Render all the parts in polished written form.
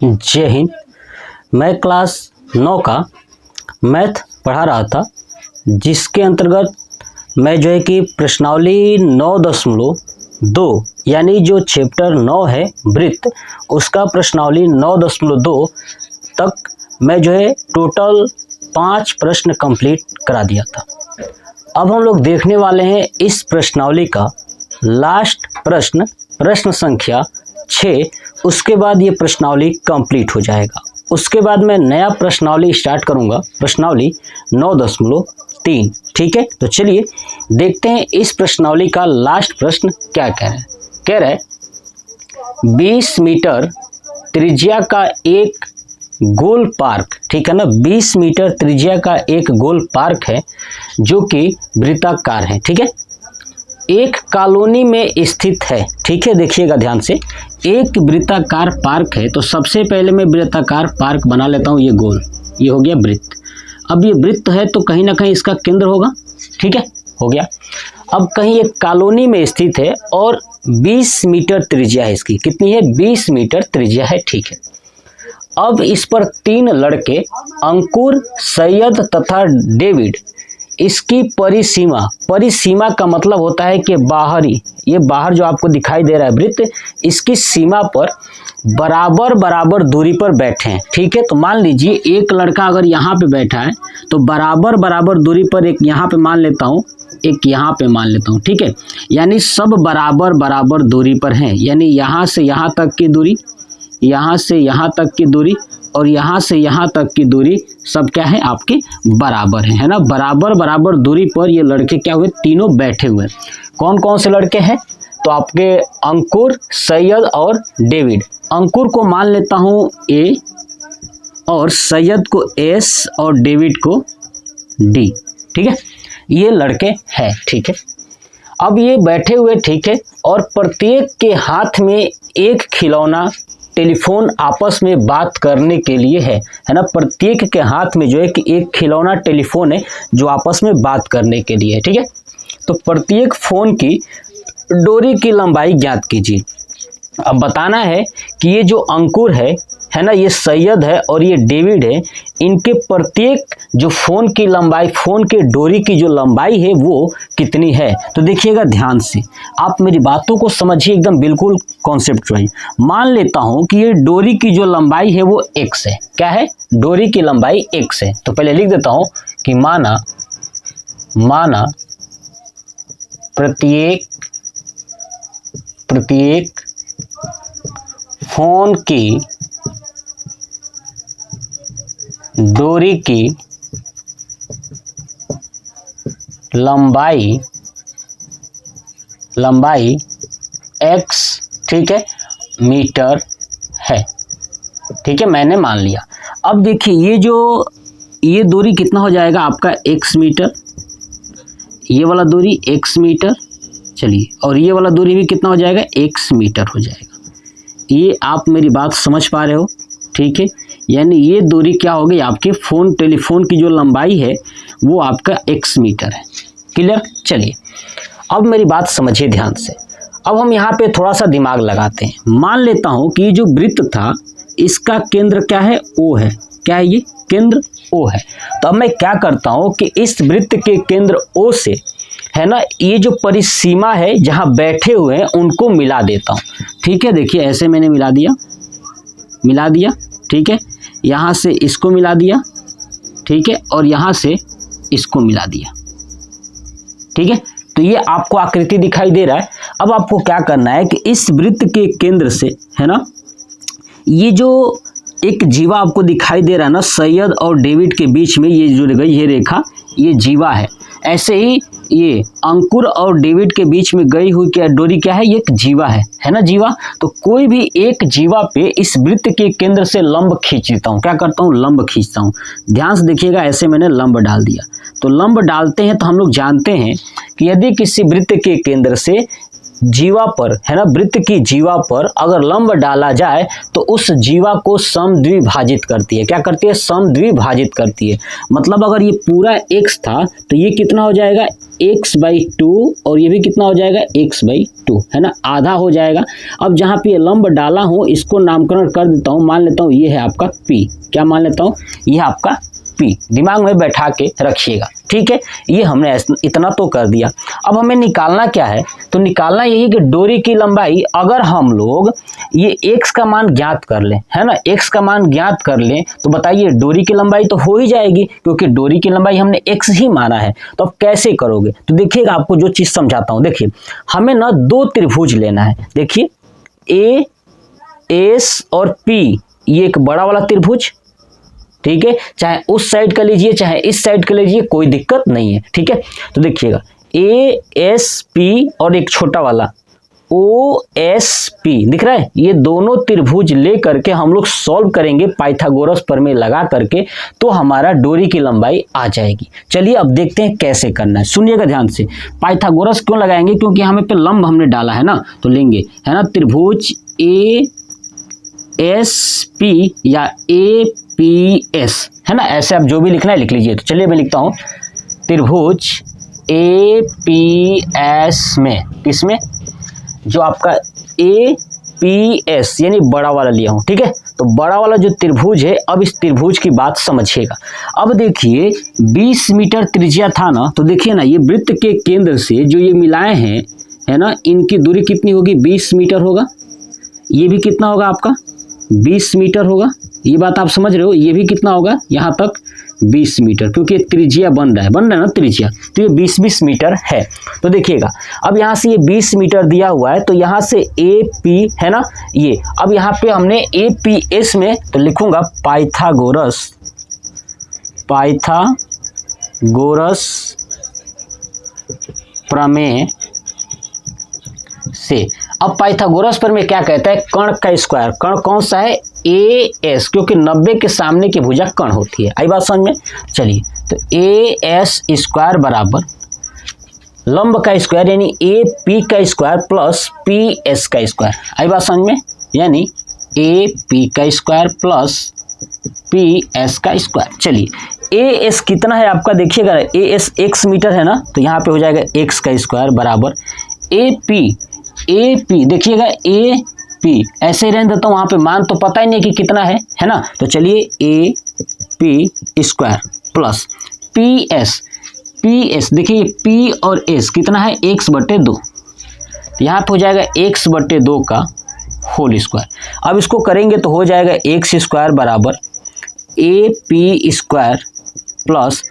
जय हिंद। मैं क्लास 9 का मैथ पढ़ा रहा था, जिसके अंतर्गत मैं जो है कि प्रश्नावली 9.2 यानी जो चैप्टर 9 है वृत्त, उसका प्रश्नावली 9.2 तक मैं जो है टोटल 5 प्रश्न कंप्लीट करा दिया था। अब हम लोग देखने वाले हैं इस प्रश्नावली का लास्ट प्रश्न, प्रश्न संख्या 6। उसके बाद ये प्रश्नावली कंप्लीट हो जाएगा। उसके बाद मैं नया प्रश्नावली स्टार्ट करूंगा, प्रश्नावली 9.3। ठीक है, तो चलिए देखते हैं इस प्रश्नावली का लास्ट प्रश्न क्या कह रहा है। कह रहा है 20 मीटर त्रिज्या का एक गोल पार्क, ठीक है ना, 20 मीटर त्रिज्या का एक गोल पार्क है जो कि वृत्ताकार है। ठीक है, एक कॉलोनी में स्थित है। ठीक है, देखिएगा ध्यान से, एक वृत्ताकार पार्क है। तो सबसे पहले मैं वृत्ताकार पार्क बना लेता हूँ, ये गोल, ये हो गया वृत्त। अब ये वृत्त है तो कहीं ना कहीं इसका केंद्र होगा। ठीक है, हो गया। अब कहीं एक कॉलोनी में स्थित है और 20 मीटर त्रिज्या है इसकी। कितनी है? 20 मीटर त्रिज्या है। ठीक है, अब इस पर 3 लड़के अंकुर, सैयद तथा डेविड, इसकी परिसीमा, परिसीमा का मतलब होता है कि बाहरी, ये बाहर जो आपको दिखाई दे रहा है वृत्त, इसकी सीमा पर बराबर बराबर दूरी पर बैठे हैं। ठीक है, तो मान लीजिए एक लड़का अगर यहाँ पे बैठा है तो बराबर बराबर दूरी पर एक यहाँ पे मान लेता हूँ, एक यहाँ पे मान लेता हूँ। ठीक है, यानी सब बराबर बराबर दूरी पर हैं, यानी यहाँ से यहाँ तक की दूरी, यहाँ से यहाँ तक की दूरी और यहाँ से यहाँ तक की दूरी सब क्या है? आपके बराबर है ना। बराबर बराबर दूरी पर ये लड़के क्या हुए? तीनों बैठे हुए। कौन कौन से लड़के हैं? तो आपके अंकुर, सैयद और डेविड। अंकुर को मान लेता हूँ ए और सैयद को एस और डेविड को डी। ठीक है, ये लड़के हैं। ठीक है, अब ये बैठे हुए, ठीक है, और प्रत्येक के हाथ में एक खिलौना टेलीफोन आपस में बात करने के लिए है ना। प्रत्येक के हाथ में जो है कि एक खिलौना टेलीफोन है जो आपस में बात करने के लिए है। ठीक है, तो प्रत्येक फोन की डोरी की लंबाई ज्ञात कीजिए। अब बताना है कि ये जो अंकुर है ना, ये सैयद है और ये डेविड है, इनके प्रत्येक जो फोन की लंबाई, फोन के डोरी की जो लंबाई है वो कितनी है। तो देखिएगा ध्यान से, आप मेरी बातों को समझिए एकदम बिल्कुल कॉन्सेप्ट वाइज। मान लेता हूं कि ये डोरी की जो लंबाई है वो x है। क्या है? डोरी की लंबाई x है। तो पहले लिख देता हूं कि माना प्रत्येक फोन की डोरी की लंबाई x, ठीक है, मीटर है। ठीक है, मैंने मान लिया। अब देखिए ये दूरी कितना हो जाएगा आपका? x meter. ये वाला दूरी x मीटर, चलिए, और ये वाला दूरी भी कितना हो जाएगा? x मीटर हो जाएगा। ये आप मेरी बात समझ पा रहे हो? ठीक है, यानी ये दूरी क्या हो गई? आपके टेलीफोन की जो लंबाई है वो आपका x मीटर है। क्लियर? चलिए, अब मेरी बात समझिए ध्यान से। अब हम यहाँ पे थोड़ा सा दिमाग लगाते हैं। मान लेता हूँ कि ये जो वृत्त था इसका केंद्र क्या है? O है। क्या है? ये केंद्र O है। तो अब मैं क्या करता हूँ कि इस वृत्त के केंद्र O से, है ना, ये जो परिसीमा है जहाँ बैठे हुए हैं उनको मिला देता हूँ। ठीक है, देखिए ऐसे मैंने मिला दिया। ठीक है, यहाँ से इसको मिला दिया। ठीक है, और यहाँ से इसको मिला दिया। ठीक है, तो ये आपको आकृति दिखाई दे रहा है। अब आपको क्या करना है कि इस वृत्त के केंद्र से, है ना, ये जो एक जीवा आपको दिखाई दे रहा है ना, सैयद और डेविड के बीच में ये जुड़ गई ये रेखा, ये जीवा है। ऐसे ही ये अंकुर और डेविड के बीच में गई हुई क्या डोरी क्या है? ये एक जीवा है ना, जीवा। तो कोई भी एक जीवा पे इस वृत्त के केंद्र से लंब खींच लेता हूँ। क्या करता हूँ? लंब खींचता हूँ। ध्यान से देखिएगा, ऐसे मैंने लंब डाल दिया। तो लंब डालते हैं तो हम लोग जानते हैं कि यदि किसी वृत्त के केंद्र से जीवा पर, है ना, वृत्त की जीवा पर अगर लंब डाला जाए तो उस जीवा को समद्विभाजित करती है। क्या करती है? समद्विभाजित करती है। मतलब अगर ये पूरा x था तो ये कितना हो जाएगा? x/2 और ये भी कितना हो जाएगा x/2, है ना, आधा हो जाएगा। अब जहाँ पे लंब डाला हूँ इसको नामकरण कर देता हूँ, मान लेता हूँ ये है आपका p। क्या मान लेता हूँ? ये आपका p, दिमाग में बैठा के रखिएगा, ठीक है। ये हमने इतना तो कर दिया। अब हमें निकालना क्या है? तो निकालना यही कि डोरी की लंबाई, अगर हम लोग ये x का मान ज्ञात कर लें, है ना, x का मान ज्ञात कर लें तो बताइए डोरी की लंबाई तो हो ही जाएगी, क्योंकि डोरी की लंबाई हमने x ही माना है। तो अब कैसे करोगे? तो देखिएगा, आपको जो चीज समझाता हूं। देखिए, हमें ना दो त्रिभुज लेना है। देखिए ए, एस और p, ये एक बड़ा वाला त्रिभुज, ठीक है, चाहे उस साइड का लीजिए चाहे इस साइड का लीजिए, कोई दिक्कत नहीं है, ठीक है। तो देखिएगा ए एस पी और एक छोटा वाला ओ एस पी दिख रहा है, ये दोनों त्रिभुज ले करके हम लोग सॉल्व करेंगे पाइथागोरस प्रमेय लगा करके, तो हमारा डोरी की लंबाई आ जाएगी। चलिए अब देखते हैं कैसे करना है, सुनिएगा ध्यान से। पाइथागोरस क्यों लगाएंगे? क्योंकि हमें पे लंब हमने डाला है ना, तो लेंगे, है ना, त्रिभुज ए एस पी या ए पी एस, है ना, ऐसे आप जो भी लिखना है लिख लीजिए। तो चलिए मैं लिखता हूं त्रिभुज ए पी एस में, किसमें? जो आपका ए पी एस यानी बड़ा वाला लिया हूं, ठीक है। तो बड़ा वाला जो त्रिभुज है, अब इस त्रिभुज की बात समझिएगा। अब देखिए 20 मीटर त्रिज्या था ना, तो देखिए ना, ये वृत्त के केंद्र से जो ये मिलाए हैं, है ना, इनकी दूरी कितनी होगी? 20 मीटर होगा। ये भी कितना होगा आपका? 20 मीटर होगा। ये बात आप समझ रहे हो? ये भी कितना होगा? यहाँ तक 20 मीटर, क्योंकि त्रिज्या बन रहा है ना त्रिज्या, तो ये 20-20 मीटर है। तो देखिएगा, अब यहाँ से ये 20 मीटर दिया हुआ है, तो यहाँ से ए पी, है ना, ये अब यहाँ पे हमने ए पी एस में तो लिखूंगा पाइथागोरस प्रमेय से। अब पाइथागोरस प्रमेय क्या कहता है? कर्ण का स्क्वायर। कर्ण कौन सा है? ए एस, क्योंकि 90 के सामने की भुजा कर्ण होती है। आई बात समझ में? चलिए, तो ए एस स्क्वायर बराबर लंब का स्क्वायर यानी ए पी का स्क्वायर प्लस पी एस का स्क्वायर। आई बात समझ में? यानी ए पी का स्क्वायर प्लस पी एस का स्क्वायर। चलिए ए एस कितना है आपका? देखिएगा ए एस x मीटर है ना, तो यहाँ पे हो जाएगा x का स्क्वायर बराबर ए पी देखिएगा ए पी ऐसे ही रहने देता हूँ, वहाँ पे मान तो पता ही नहीं कि कितना है ना। तो चलिए A P square plus P S देखिए पी और एस कितना है? x/2, यहाँ पे हो जाएगा x/2 का होल स्क्वायर। अब इसको करेंगे तो हो जाएगा x स्क्वायर बराबर A P square plus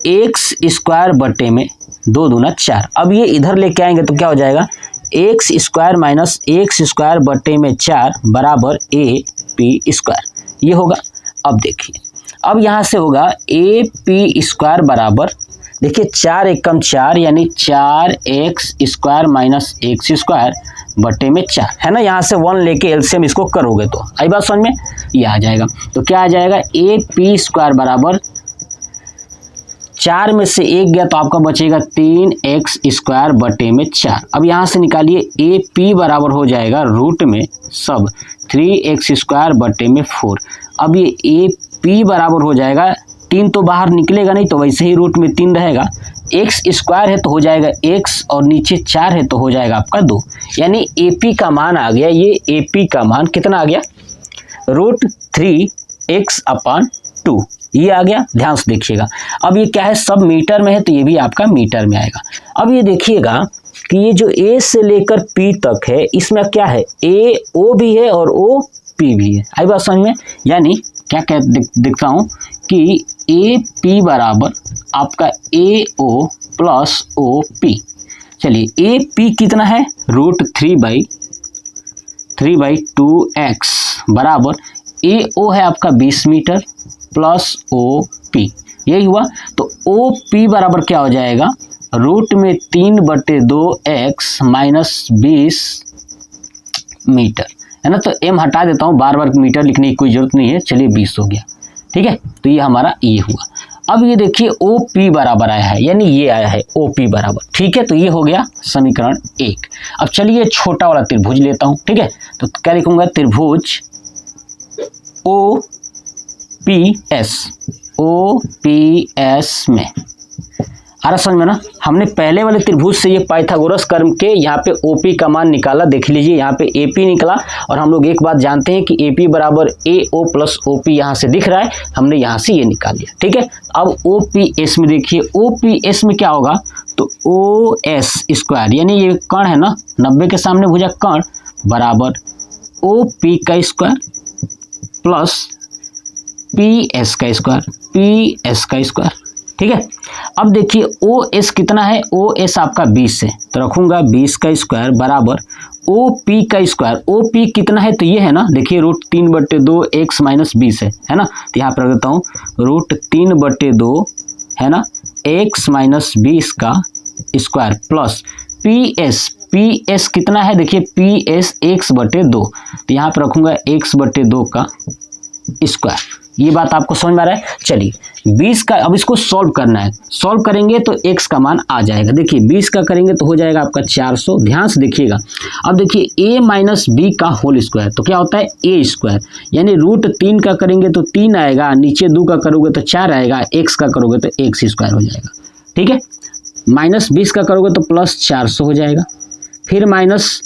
x square बटे में 2 दूना 4। अब ये इधर लेके आएंगे तो क्या हो जाएगा? X square minus x square बटे में 4 बराबर ए पी स्क्वायर, ये होगा। अब देखिए, अब यहाँ से होगा ए पी स्क्वायर बराबर, देखिए 4 एकम 4 यानी 4x square minus x square बटे में 4, है ना। यहाँ से 1 लेके एलसीएम इसको करोगे तो आई बात समझ में? ये आ जाएगा। तो क्या आ जाएगा? ए पी स्क्वायर बराबर 4 में से 1 गया तो आपका बचेगा 3x स्क्वायर बटे में 4। अब यहाँ से निकालिए ए पी बराबर हो जाएगा रूट में सब 3x स्क्वायर बटे में 4। अब ये ए पी बराबर हो जाएगा, 3 तो बाहर निकलेगा नहीं, तो वैसे ही रूट में 3 रहेगा। एक्स स्क्वायर है तो हो जाएगा x और नीचे 4 है तो हो जाएगा आपका 2, यानी ए पी का मान आ गया। ये ए पी का मान कितना आ गया? √3x/2 ये आ गया। ध्यान से देखिएगा, अब ये क्या है? सब मीटर में है तो ये भी आपका मीटर में आएगा। अब ये देखिएगा कि ये जो ए से लेकर पी तक है, इसमें क्या है? ए ओ भी है और ओ पी भी है। आई बात समझ में? यानी क्या दिखता हूँ कि ए पी बराबर आपका ए ओ प्लस ओ पी। चलिए ए पी कितना है? √3/2x बराबर ए ओ है आपका 20 मीटर प्लस ओ पी, यही हुआ। तो ओ पी बराबर क्या हो जाएगा? रूट में 3/2x माइनस 20 मीटर, है ना। तो m हटा देता हूँ, बार बार मीटर लिखने की कोई जरूरत नहीं है। चलिए 20 हो गया, ठीक है। तो ये हमारा ये हुआ। अब ये देखिए ओ पी बराबर आया है, यानी ये आया है ओ पी बराबर, ठीक है। तो ये हो गया समीकरण 1। अब चलिए छोटा वाला त्रिभुज लेता हूँ, ठीक है। तो क्या लिखूंगा? त्रिभुज ओ पी एस में आ रहा समझ में ना। हमने पहले वाले त्रिभुज से ये पाइथागोरस कर्म के यहाँ पे ओपी का मान निकाला, देख लीजिए यहाँ पे एपी निकला, और हम लोग एक बात जानते हैं कि एपी बराबर ए ओ प्लस ओपी यहाँ से दिख रहा है, हमने यहाँ से ये निकाल लिया, ठीक है। अब ओपीएस में देखिए, ओपीएस में क्या होगा, तो ओ एस स्क्वायर यानी ये कर्ण है ना, 90 के सामने भुजा कर्ण बराबर ओ पी का स्क्वायर प्लस पी एस का स्क्वायर, पी एस का स्क्वायर, ठीक है। अब देखिए ओ एस कितना है, ओ एस आपका 20 है, तो रखूंगा 20 का स्क्वायर बराबर ओ पी का स्क्वायर, ओ पी कितना है, तो ये है ना, देखिए √3/2 x माइनस 20 है ना, तो यहाँ पर रख देता हूँ √3/2 है ना x माइनस 20 का स्क्वायर प्लस पी एस कितना है, देखिए पी एस x/2, तो यहाँ पर रखूंगा x/2 का स्क्वायर। ये बात आपको समझ में आ रहा है। चलिए 20 का अब इसको सॉल्व करना है, सॉल्व करेंगे तो x का मान आ जाएगा, देखिए 20 का करेंगे तो हो जाएगा आपका 400, ध्यान से देखिएगा। अब देखिए a माइनस बी का होल स्क्वायर, तो क्या होता है a स्क्वायर, यानी √3 का करेंगे तो 3 आएगा, नीचे 2 का करोगे तो 4 आएगा, x का करोगे तो x स्क्वायर हो जाएगा, ठीक है। माइनस 20 का करोगे तो प्लस 400 हो जाएगा, फिर माइनस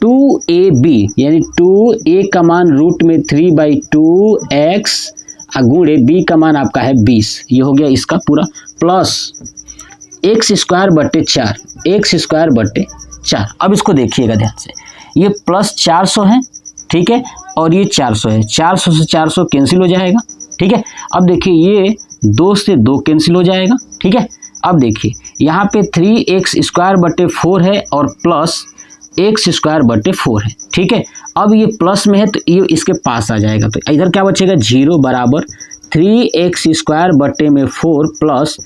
2ab यानी 2a का मान रूट में 3/2x गुणे b का मान आपका है 20, ये हो गया इसका पूरा, प्लस x स्क्वायर बटे 4, x स्क्वायर बटे 4। अब इसको देखिएगा ध्यान से, ये प्लस 400 है, ठीक है, और ये 400 है, 400 से 400 कैंसिल हो जाएगा, ठीक है। अब देखिए ये 2 से 2 कैंसिल हो जाएगा, ठीक है। अब देखिए यहाँ पे 3x स्क्वायर बटे 4 है और प्लस x स्क्वायर बटे 4 है, ठीक है। अब ये प्लस में है तो ये इसके पास आ जाएगा, तो इधर क्या बचेगा 0 बराबर 3x स्क्वायर बटे में 4 प्लस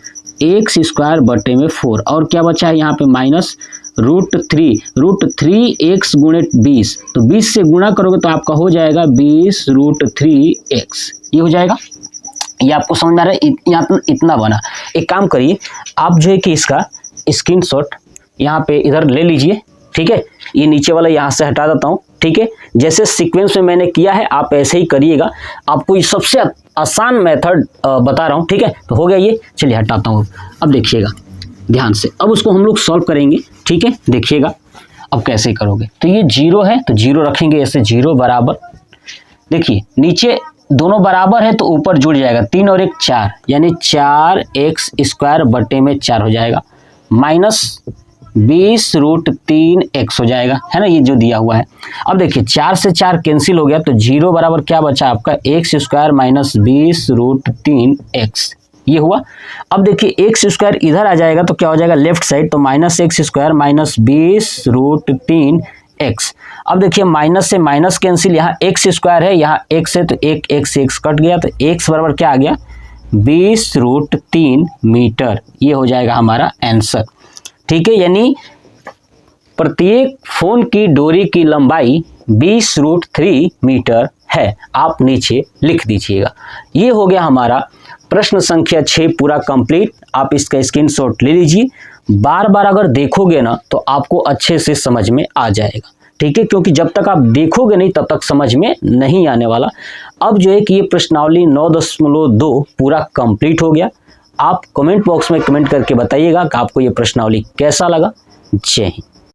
x स्क्वायर बटे में 4, और क्या बचा है यहाँ पे माइनस √3x गुणे 20, तो 20 से गुणा करोगे तो आपका हो जाएगा 20 √3x, ये हो जाएगा। ये आपको समझ में आ रहा है, यहाँ इतना बना। एक काम करिए आप जो है कि इसका स्क्रीनशॉट यहाँ पे इधर ले लीजिए, ठीक है, ये नीचे वाला यहाँ से हटा देता हूँ, ठीक है। जैसे सीक्वेंस में मैंने किया है आप ऐसे ही करिएगा, आपको ये सबसे आसान मेथड बता रहा हूँ, ठीक है। तो हो गया ये, चलिए हटाता हूँ। अब देखिएगा ध्यान से, अब उसको हम लोग सॉल्व करेंगे, ठीक है, देखिएगा अब कैसे करोगे। तो ये 0 है तो 0 रखेंगे ऐसे, 0 बराबर, देखिए नीचे दोनों बराबर है तो ऊपर जुड़ जाएगा, 3 और 1 4, यानी 4x स्क्वायर बटे में 4 हो जाएगा, माइनस 20 √3x हो जाएगा, है ना, ये जो दिया हुआ है। अब देखिए 4 से 4 कैंसिल हो गया, तो 0 बराबर क्या बचा आपका x स्क्वायर माइनस 20 √3x, ये हुआ। अब देखिए x स्क्वायर इधर आ जाएगा तो क्या हो जाएगा लेफ्ट साइड, तो minus x square minus 20 √3x। अब देखिए माइनस से माइनस कैंसिल, यहाँ x स्क्वायर है, यहाँ x है तो एक x से x कट गया, तो x बराबर क्या आ गया 20 √3 मीटर, ये हो जाएगा हमारा आंसर, ठीक है। यानी प्रत्येक फोन की डोरी की लंबाई 20 √3 मीटर है, आप नीचे लिख दीजिएगा। ये हो गया हमारा प्रश्न संख्या 6 पूरा कंप्लीट। आप इसका स्क्रीनशॉट ले लीजिए, बार बार अगर देखोगे ना तो आपको अच्छे से समझ में आ जाएगा, ठीक है, क्योंकि जब तक आप देखोगे नहीं तब तक समझ में नहीं आने वाला। अब जो है कि ये प्रश्नावली 9.2 पूरा कंप्लीट हो गया। आप कमेंट बॉक्स में कमेंट करके बताइएगा कि आपको ये प्रश्नावली कैसा लगा। जय हिंद।